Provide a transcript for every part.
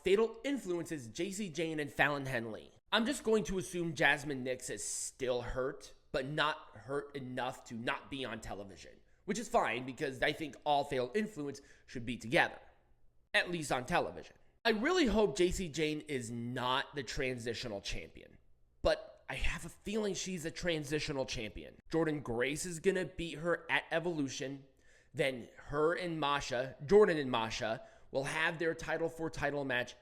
Fatal influences JC Jane and Fallon Henley. I'm just going to assume Jasmine Nix is still hurt, but not hurt enough to not be on television, which is fine because I think all Fatal Influence should be together, at least on television. I really hope JC Jane is not the transitional champion, but I have a feeling she's a transitional champion. Jordynne Grace is gonna beat her at Evolution, then her and Masha, Jordynne and Masha, will have their Title 4 title match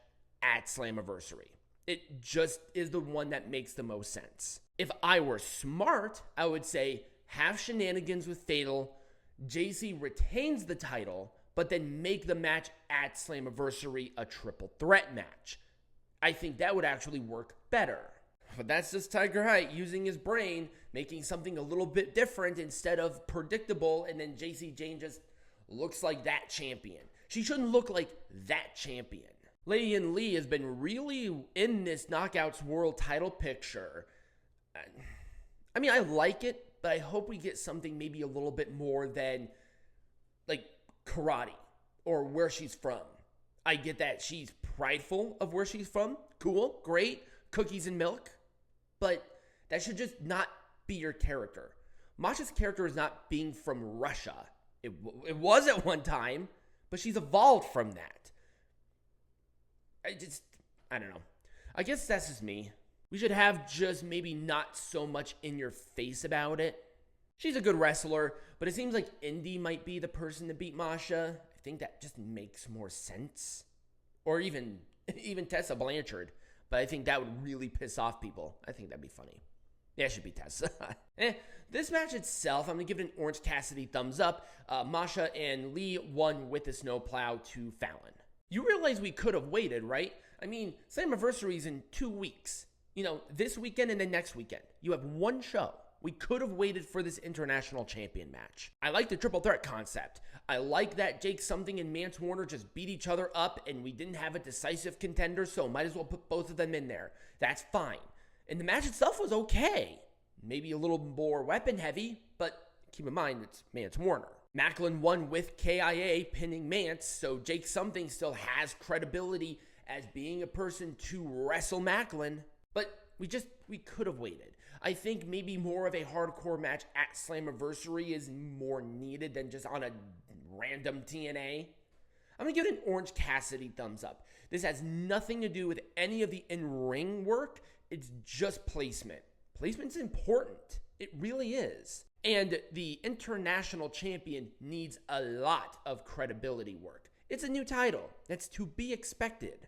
at Slammiversary. It just is the one that makes the most sense. If I were smart, I would say have shenanigans with Fatal, JC retains the title, but then make the match at Slammiversary a triple threat match. I think that would actually work better. But that's just Tiger Height using his brain, making something a little bit different instead of predictable, and then JC Jane just looks like that champion. She shouldn't look like that champion. Lei Lee has been really in this Knockouts World title picture. I mean, I like it, but I hope we get something maybe a little bit more than, like, karate or where she's from. I get that she's prideful of where she's from. Cool, great, cookies and milk. But that should just not be your character. Masha's character is not being from Russia. It was at one time, but she's evolved from that. I don't know. I guess that's just me. We should have just maybe not so much in your face about it. She's a good wrestler, but it seems like Indy might be the person to beat Masha. I think that just makes more sense. Or even Tessa Blanchard. But I think that would really piss off people. I think that'd be funny. Yeah, it should be Tessa. This match itself, I'm going to give it an Orange Cassidy thumbs up. Masha and Lee won with the Snow Plow to Fallon. You realize we could have waited, right? I mean, Slammiversary is in 2 weeks. You know, this weekend and then next weekend. You have one show. We could have waited for this international champion match. I like the triple threat concept. I like that Jake Something and Mance Warner just beat each other up and we didn't have a decisive contender, so might as well put both of them in there. That's fine. And the match itself was okay. Maybe a little more weapon heavy, but keep in mind it's Mance Warner. Maclin won with KIA pinning Mance, so Jake Something still has credibility as being a person to wrestle Maclin, but we could have waited. I think maybe more of a hardcore match at Slammiversary is more needed than just on a random TNA. I'm going to give it an Orange Cassidy thumbs up. This has nothing to do with any of the in-ring work. It's just placement. Placement's important. It really is. And the international champion needs a lot of credibility work. It's a new title. That's to be expected.